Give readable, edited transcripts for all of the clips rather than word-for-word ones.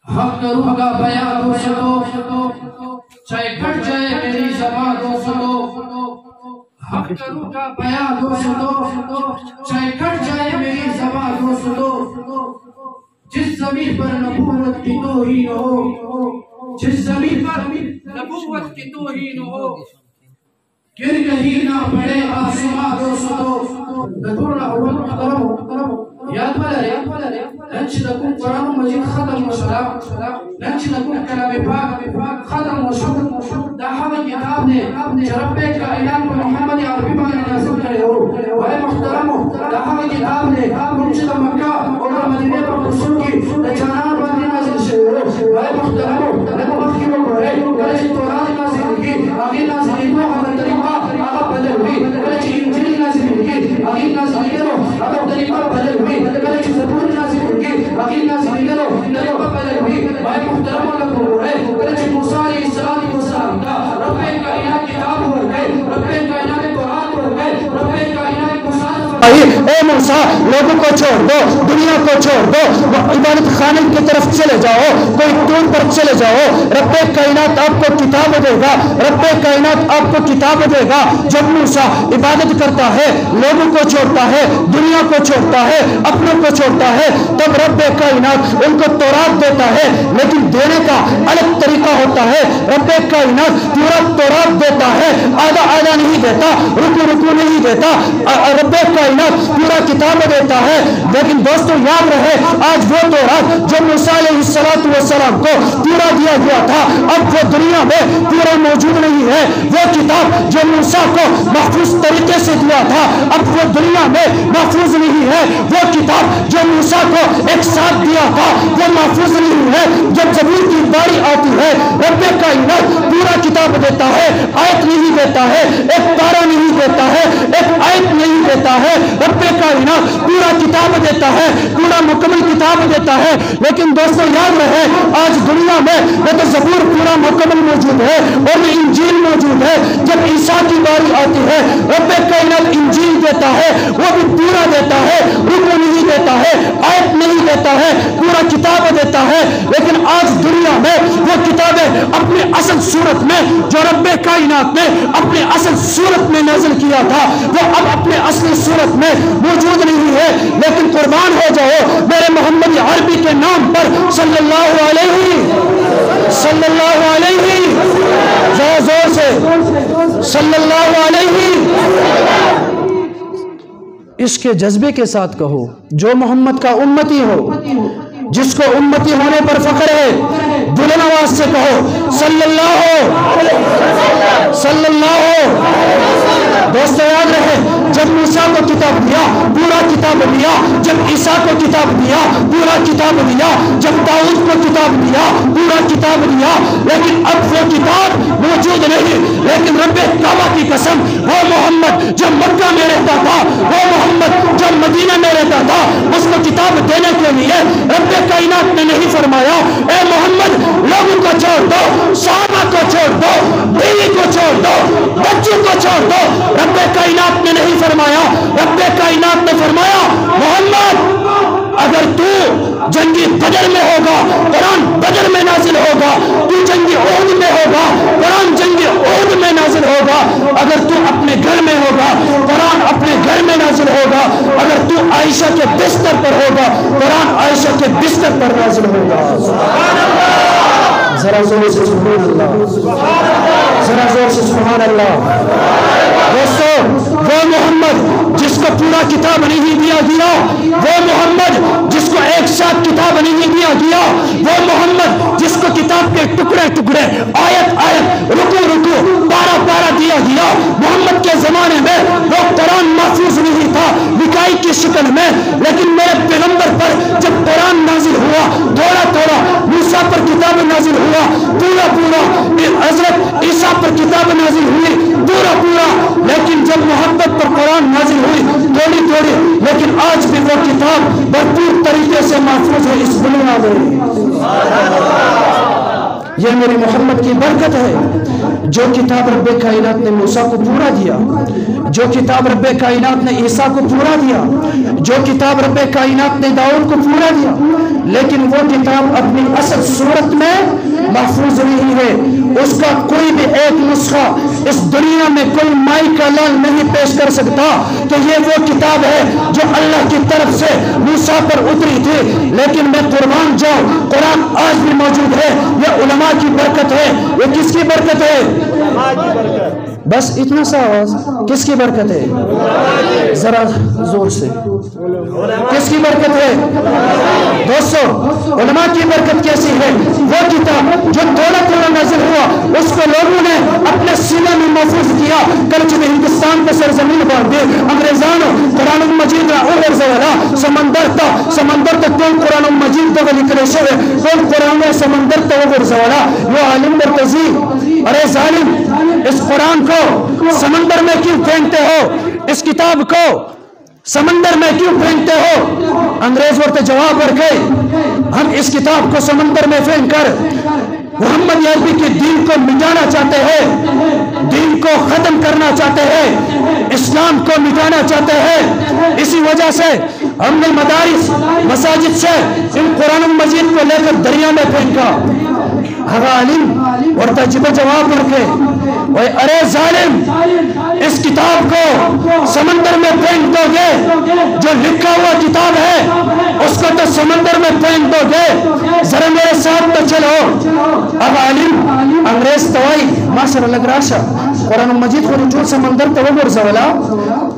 حق کا روح کا بیان دوستو، چاہے کٹ جائے میری زبان دوستو، حق کا روح کا بیان دوستو، چاہے کٹ جائے میری زبان دوستو، جس زمین پر نبوت کی توہین ہو، جس زمین پر نبوت کی توہین ہو، گر کہیں نہ پڑے آسمان دوستو، نذور اول محترم یاد پڑے لنچ لکم قرآن مجید ختم و سلام، لنچ لکم کلام پاک ختم و شکر، دعوی کتاب نے رب کائنات کو محمد عربی میں نازل کرے ہو، اے محترم دعوی کتاب نے منشد مکہ اور مدینہ پر رسول کی جانان بندی نازل شروع ہو، اے محترم لکم مخیروں کو ہے کلچ تورات نازل کی آگے نازل کو ہمیں طریقہ آگا بدل ہوئی، کلچ انجیل نازل کی آگے نازل کرو آگا طریقہ بدل ہوئی، کلچ زبور نازل کی آگے نازل کرو طریقہ بدل ہوئی، اے محترم لکم ہے کلچ موسیٰ علیہ السلام کا رب کائنات کتاب ہو گئے، رب کائنات قرآن ہو گئے، رب کائنات قرآن، اے موسیٰ لوگوں کو چھوڑ دو، دنیا کو چھوڑ دو، عبادت خانے کی طرف چلے جاؤ، کوئی ٹور پر چلے جاؤ، رب کائنات آپ کو کتاب دے گا، رب کائنات آپ کو کتاب دے گا۔ جب موسیٰ عبادت کرتا ہے، لوگوں کو چھوڑتا ہے، دنیا کو چھوڑتا ہے، اپنوں کو چھوڑتا ہے، تب رب کائنات ان کو تورات دیتا ہے، لیکن دینے کا الگ طریقہ ہوتا ہے۔ رب کائنات پورا تورات دیتا ہے، آدھا آدھا نہیں دیتا، رکو رکو نہیں دیتا، رب کائنات پورا کتاب دیتا ہے۔ لیکن دوستو یاد رہے، آج وہ تورات جو موسیٰ علیہ السلام کو پورا دیا گیا تھا، اب وہ دنیا میں پورا موجود نہیں ہے۔ وہ کتاب جو موسیٰ کو محفوظ طریقے سے دیا تھا، اب وہ دنیا میں محفوظ نہیں ہے۔ وہ کتاب جو موسیٰ کو ایک ساتھ دیا تھا، وہ محفوظ نہیں ہے۔ جب زبور کی باری آتی ہے، رب کائنات پورا کتاب دیتا ہے، آیت نہیں دیتا ہے، ایک پارہ نہیں دیتا ہے، ایک آیت نہیں دیتا ہے۔ رب کائنات پورا کتاب دیتا ہے، پورا مکمل کتاب دیتا ہے۔ لیکن دوستو یاد رہے، آج دنیا میں نہ تو زبور پورا مکمل موجود ہے اور نہ انجیل موجود ہے۔ جب عیسیٰ کی باری آتی ہے، رب کائنات انجیل دیتا ہے، وہ بھی پورا دیتا ہے، رکو نہیں دیتا ہے، آیت نہیں دیتا ہے، پورا کتاب دیتا ہے۔ لیکن آج دنیا میں وہ کتابیں اپنے اصل صورت میں جو رب کائنات نے اپنے اصل صورت میں نازل کیا تھا، وہ اب اپنے اصلی صورت میں موجود نہیں ہے۔ لیکن قربان ہو جاؤ میرے محمد عربی کے نام پر صلی اللہ علیہ ذرا زور سے صلی اللہ علیہ، اس کے جذبے کے ساتھ کہو، جو محمد کا امتی ہو، جس کو امتی ہونے پر فخر ہے، بلند آواز سے کہو صلی اللہ۔ دوستو یاد رہے، جب موسیٰ کو کتاب دیا، پورا کتاب دیا، جب عیسیٰ کو کتاب دیا، پورا کتاب دیا، جب داؤد کو کتاب دیا، پورا کتاب دیا، لیکن اب وہ کتاب موجود نہیں۔ لیکن رب کعبہ کی قسم، وہ محمد جو مکہ میں رہتا تھا، وہ محمد جو مدینہ میں رہتا تھا، اس کو کتاب دینے کے لیے رب کائنات نے نہیں فرمایا اے محمد لوگوں کو چھوڑ دو، صحابہ کو چھوڑ دو، بیوی کو چھوڑ دو، بچوں کو چھوڑ دو۔ رب کائنات نے نہیں فرمایا، رب کائنات نے فرمایا محمد اگر تو جنگی بدر میں ہوگا، قرآن بدر میں نازل ہوگا، تو جنگی احد میں ہوگا، قرآن جنگی احد میں نازل ہوگا، اگر تو اپنے گھر میں ہوگا، قرآن اپنے گھر میں نازل ہوگا، اگر تو عائشہ کے بستر پر ہوگا، قرآن عائشہ کے بستر پر نازل ہوگا۔ ذرا زور سے سبحان اللہ، ذرا زور سے سبحان اللہ۔ دوستو وہ محمد جس کو پورا کتاب نہیں دیا گیا، وہ محمد جس کو ایک ساتھ کتاب نہیں دیا گیا، وہ محمد جس کو کتاب کے ٹکڑے ٹکڑے، آیت آیت، رکو رکو، پارہ پارہ دیا گیا، محمد کے زمانے میں وہ قرآن محفوظ نہیں تھا لکھائی کی شکل میں، لیکن میرے پیغمبر پر جب قرآن نازل ہوا، تھوڑا تھوڑا موسیٰ پر کتاب نازل ہوا، پورا پورا حضرت عیسیٰ پر کتاب نازل ہوئی، پورا پورا، لیکن جب محمد پر قرآن نازل ہوئی تھوڑی تھوڑی، لیکن آج بھی وہ کتاب بھرپور طریقے سے محفوظ ہے اس دنیا میں۔ یہ میری محمد کی برکت ہے۔ جو کتاب رب کائنات نے موسیٰ کو پورا دیا، جو کتاب رب کائنات نے عیسیٰ کو پورا دیا، جو کتاب رب کائنات نے داؤد کو پورا دیا، لیکن وہ کتاب اپنی اصل صورت میں محفوظ نہیں ہے۔ اس کا کوئی بھی ایک نسخہ اس دنیا میں کوئی مائی کا لال نہیں پیش کر سکتا کہ یہ وہ کتاب ہے جو اللہ کی طرف سے موسیٰ پر اتری تھی۔ لیکن میں قربان جاؤں، قرآن آج بھی موجود ہے۔ یہ علماء کی برکت ہے۔ یہ کس کی برکت ہے؟ بس اتنا سا آواز، کس کی برکت ہے؟ ذرا زور سے، کس کی برکت ہے؟ دوستو، علماء کی برکت کیسی ہے؟ وہ کتاب جو تھوڑا تھوڑا نازل ہوا، اس کو لوگوں نے اپنے سینے میں محفوظ کیا۔ کل جب ہندوستان کو سرزمین باندھی انگریزانوں قرآن مجید اور زولا سمندر تا تو قرآن مجید تو لکھنے سے وہ قرآن سمندر تو اور زولا وہ عالم مرتضی، ارے ظالم، اس قرآن کو سمندر میں کیوں پھینکتے ہو؟ اس کتاب کو سمندر میں کیوں پھینکتے ہو؟ انگریز ورتے جواب ورکے، ہم اس کتاب کو سمندر میں پھینک کر محمد عربی کے دین کو مٹانا چاہتے ہیں، دین کو ختم کرنا چاہتے ہیں، اسلام کو مٹانا چاہتے ہیں۔ اسی وجہ سے ہم نے مدارس مساجد سے ان قرآن مجید کو لے کر دریا میں پھینکا۔ عالم اور تجربہ جواب رکھے، ارے ظالم، اس کتاب کو سمندر میں پھینک دو گے، جو لکھا ہوا کتاب ہے اس کو تو سمندر میں پھینک دو گے، ذرا میرے ساتھ تو چلو۔ اب عالم انگریز توائی ماشاء اللہ راشا قرآن مجید کو رجوع سمندر تو زولا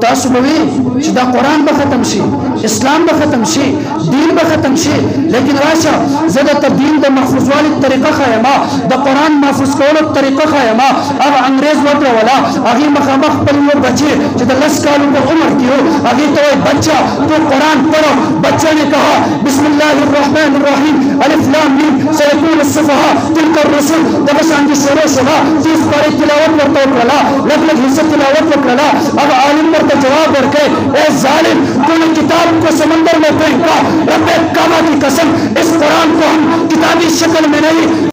تاسبوی شدہ قرآن بختم شی، اسلام بختم شی، دین بختم شی، لیکن راشا زدہ تدین دا محفوظ والی طریقہ خیمہ دا قرآن محفوظ کولو طریقہ خیمہ۔ اب انگریز وقت والا آگی مخامخ پلیور بچے جدہ 10 سالوں کو عمر کیو، آگی تو ایک بچہ تو قرآن پڑھو۔ بچہ نے کہا بسم اللہ الرحمن الرحیم الف لام میم سیکون الصفحہ تلک الرسول دبسان کی شروع شبہ 30 پاری تلاوت ورطا کرلا، لگ لگ حصہ تلاوت کرلا۔ اب عالم ورطا جواب ورکے، اے ظالم، تو نے کتاب کو سمندر میں پھینکا، رب کعبہ کی قسم اس قرآن کو ہم کتابی شکل میں نہیں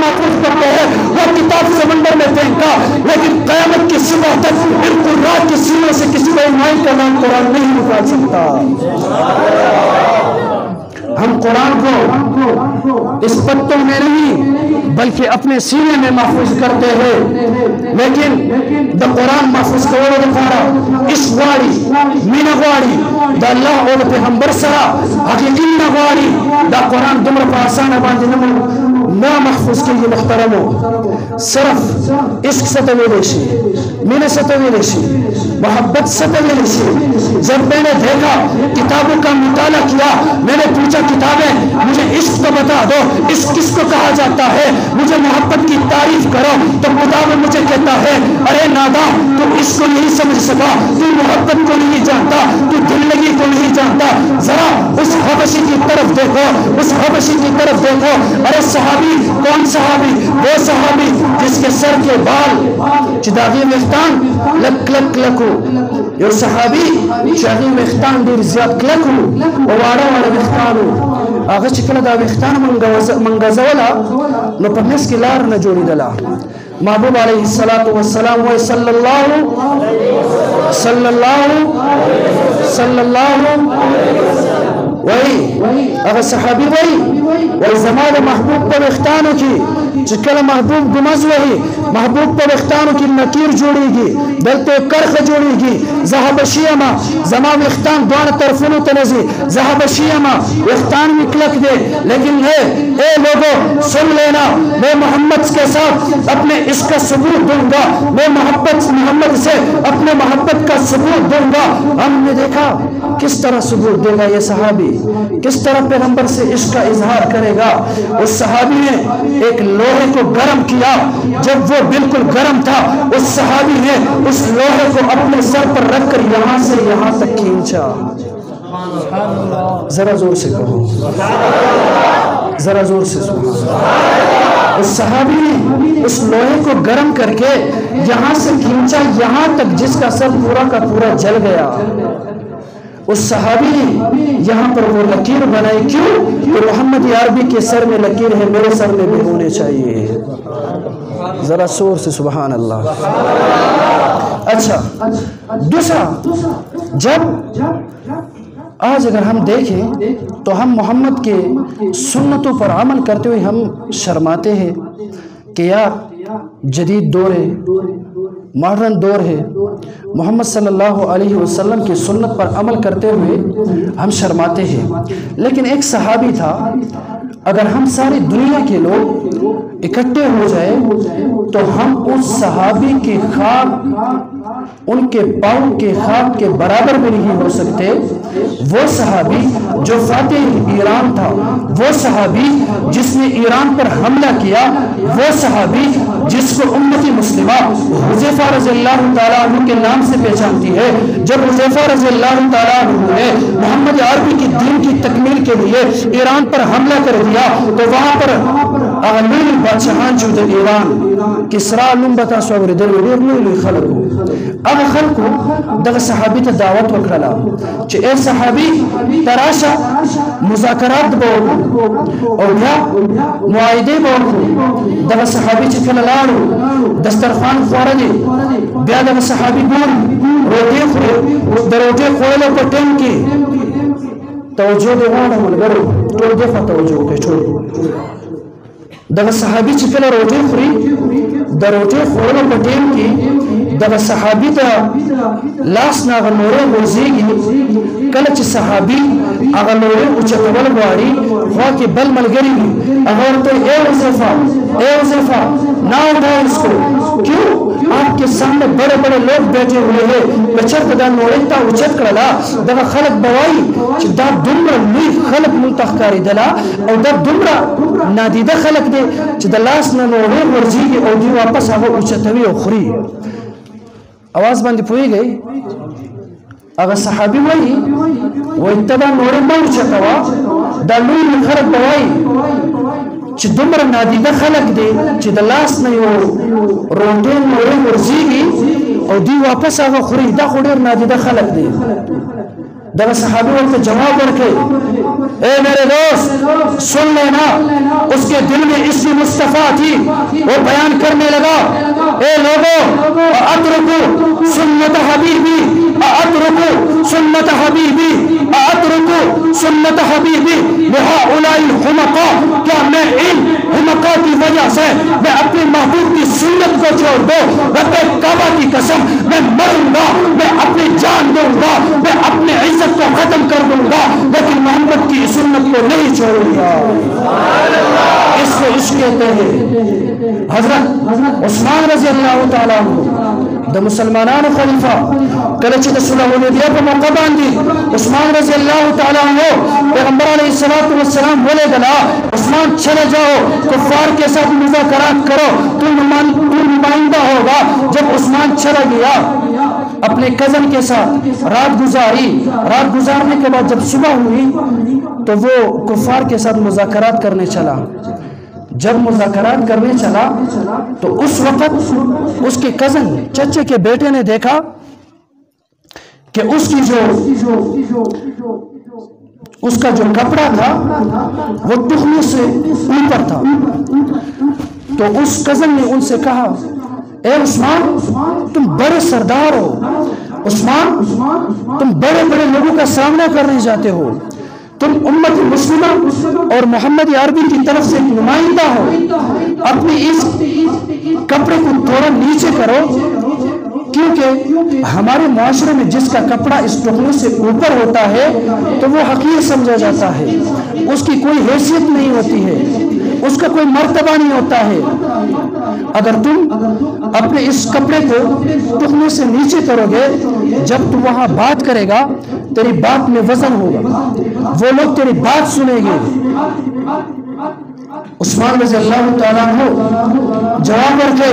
محفوظ کرتے ہیں، وہ کتاب سمندر میں پھینکا، لیکن قیامت کی صبح تک ان قرآن کی سینوں سے کسی کو مائی کا نام قرآن نہیں نکال سکتا۔ ہم قرآن کو اس پتوں میں نہیں بلکہ اپنے سینے میں محفوظ کرتے ہیں، لیکن دا قرآن محفوظ کرو دکھارا اس واری مین واری دا اللہ اور پیغمبر سرا حقیقی نواری دا قرآن دمر پاسانہ باندھ نمو نا محفوظ کے یہ محترم ہو، صرف عشق ستویلشی، میں ستویلشی، محبت ستویلشی۔ جب میں نے دیکھا کتابوں کا مطالعہ کیا، میں نے پوچھا کتابیں مجھے عشق تو بتا دو، عشق کس کو کہا جاتا ہے، مجھے محبت کی تعریف کرو، تو کتاب مجھے کہتا ہے ارے ناداں تو عشق کو نہیں سمجھ سکا، تو محبت کو نہیں جانتا، تو دل لگی کو نہیں جانتا، ذرا اس حبشی کی طرف دیکھو، اس حبشی کی طرف دیکھو۔ ارے صحابی کون صحابی؟ وہ صحابی جس کے سر کے بال چداغی ویختان لک لک لکو، یہ صحابی چداغی ویختان دیر زیاد کلکو ووارا وارا ویختانو آغا چکل دا ویختان منگزولا نو پرنس کی لار نجوڑی دلا۔ محبوب علیہ السلام و صلی اللہ وہی اگر صحابی وہی زمان محبوب پر اختانو کی چکل محبوب گمز وہی محبوب پر اختانو کی نکیر جوڑی گی دلتے کرخ جوڑی گی زہب شیما زمان اختان دوان طرفونو تنزی زہب شیما اختان مکلک دے، لیکن اے لوگوں سن لینا، میں محمد کے ساتھ اپنے اس کا ثبوت دوں گا، میں محمد سے اپنے محبت کا ثبوت دوں گا۔ ہم نے دیکھا کس طرح ثبوت دے گا یہ صحابی، کس طرح پیغمبر سے عشق کا اظہار کرے گا۔ اس صحابی نے ایک لوہے کو گرم کیا، جب وہ بالکل گرم تھا اس صحابی نے اس لوہے کو اپنے سر پر رکھ کر یہاں سے یہاں تک کھینچا۔ ذرا زور سے کہو، ذرا زور سے سنو۔ اس صحابی نے اس لوہے کو گرم کر کے یہاں سے کھینچا یہاں تک جس کا سر پورا کا پورا جل گیا۔ اس صحابی نے یہاں پر وہ لکیر بنائی، کیوں کہ محمد عربی کے سر میں لکیر ہے، میرے سر میں بھی ہونے چاہیے۔ ذرا زور سے سبحان اللہ. اچھا دوسرا، جب آج اگر ہم دیکھیں تو ہم محمد کے سنتوں پر عمل کرتے ہوئے ہم شرماتے ہیں کہ یار جدید دور ہے، ماڈرن دور ہے، محمد صلی اللہ علیہ وسلم کی سنت پر عمل کرتے ہوئے ہم شرماتے ہیں. لیکن ایک صحابی تھا، اگر ہم ساری دنیا کے لوگ اکٹھے ہو جائے تو ہم اس صحابی کی خاک، ان کے پاؤں کے خاک کے برابر بھی نہیں ہو سکتے. وہ صحابی جو فاتح ایران تھا، وہ صحابی جس نے ایران پر حملہ کیا، وہ صحابی جس کو امت مسلمہ حذیفہ رضی اللہ تعالیٰ عنہ کے نام سے پہچانتی ہے. جب حذیفہ رضی اللہ تعالیٰ عنہ نے محمد عربی کی دین کی تکمیل کے لیے ایران پر حملہ کر دیا تو وہاں پر اغلیل بادشاہان جو ایران کسرا لنبتا سوگر دل ویرلی خلقو اغا خلقو دغا صحابی تا دعوت وکرلا چه اے صحابی تراشا مذاکرات باوکو اور یا معاہدے باوکو. دغا صحابی چه کلالارو دسترخوان خوردی بیا دغا صحابی بور روٹی خورے در روٹی خورلو پر ٹیم کی توجہ دے وانا ملگرو توڑ دفع توجہ کے چھوڑ. دغا صحابی چکل روٹی خوری در روٹی خورلو پر ٹیم کی دغا صحابی تا لاس نا اغا نورے غرزیگی کلچ صحابی اغا نورے اچتول باری خواہ کی بل ملگری گی اگر تو اے وزیفہ نہ اٹھائے اس کو. کیوں؟ آپ کے سامنے بڑے بڑے لوگ بیٹھے ہوئے ہیں. بچر دا نورے تا اچت کرلا دغا خلق بوائی چی دا دمرا لوی خلق منتخکاری دلا او دا دمرا نادیدہ خلق دے چی دا لاس نا نورے غرزیگی او دی واپس آگا اچتوی او خوری. آواز بندی پوئی گئی. اگر صحابی وئی وہ اتدا نورے مور چکوا دا لوی خلق بوائی چی دمرا نادیدہ خلق دے چی دا لاس نیو روٹے نورے ورزیگی او دی واپس آگا خوری دا خودیر نادیدہ خلق دے. دا صحابی وقت جواب ورکے اے میرے دوست سن لینا. اس کے دل میں اسم مصطفیٰ تھی، وہ بیان کرنے لگا اے لوگو اترکو سنت حبیبی اترکو سنت حبیبی اترکو سنت حبیبی لہؤلاء الحمقاء. کیا میں ان حمقاء کی وجہ سے میں اپنے محبوب کی سنت کو چھوڑ دو؟ رب کعبہ کی قسم میں مروں گا، میں اپنی جان دوں گا، میں اپنے عزت کو ختم کر دوں گا، لیکن محمد کی سنت کو نہیں چھوڑوں گا. اس کو عشق کہتے ہیں. حضرت عثمان رضی اللہ تعالیٰ عنہ دا مسلمانان خلیفہ کلچی دا صلح حدیبیہ پر موقع باندھی عثمان رضی اللہ تعالیٰ عنہ پیغمبر علیہ السلام بولے گلا عثمان چلے جاؤ کفار کے ساتھ مذاکرات کرو، تو نمائندہ ہوگا. جب عثمان چلا گیا اپنے کزن کے ساتھ رات گزاری، رات گزارنے کے بعد جب صبح ہوئی تو وہ کفار کے ساتھ مذاکرات کرنے چلا. جب مذاکرات کرنے چلا تو اس وقت اس کے کزن چچے کے بیٹے نے دیکھا کہ اس کا جو کپڑا تھا وہ ٹخنے سے اوپر تھا. تو اس کزن نے ان سے کہا اے عثمان تم بڑے سردار ہو، عثمان تم بڑے بڑے لوگوں کا سامنا کرنے جاتے ہو، تم امت مسلمہ اور محمد عربی کی طرف سے نمائندہ ہو، اپنی اس کپڑے کو تھوڑا نیچے کرو، کیونکہ ہمارے معاشرے میں جس کا کپڑا اس ٹخنے سے اوپر ہوتا ہے تو وہ حقیر سمجھا جاتا ہے، اس کی کوئی حیثیت نہیں ہوتی ہے، اس کا کوئی مرتبہ نہیں ہوتا ہے. اگر تم اپنے اس کپڑے کو ٹخنے سے نیچے کرو گے، جب تو وہاں بات کرے گا تیری بات میں وزن ہوگا، وہ لوگ تیری بات سنیں گے. عثمان رضی اللہ تعالیٰ عنہ جواب رکھے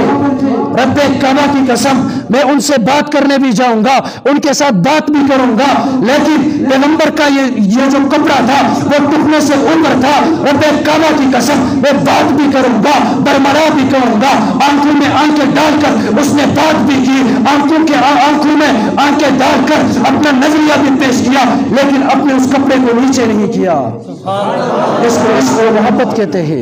رب کعبہ کی قسم میں ان سے بات کرنے بھی جاؤں گا، ان کے ساتھ بات بھی کروں گا، لیکن پیغمبر کا یہ جو کپڑا تھا وہ ٹکنے سے اوپر تھا. رب کعبہ کی قسم میں بات بھی کروں گا، برملا بھی کروں گا. آنکھوں میں آنکھیں ڈال کر اس نے بات بھی کی، آنکھوں میں آنکھیں ڈال کر اپنا نظریہ بھی پیش کیا، لیکن اپنے اس کپڑے کو نیچے نہیں کیا. اس کو عشق و محبت کہتے ہیں.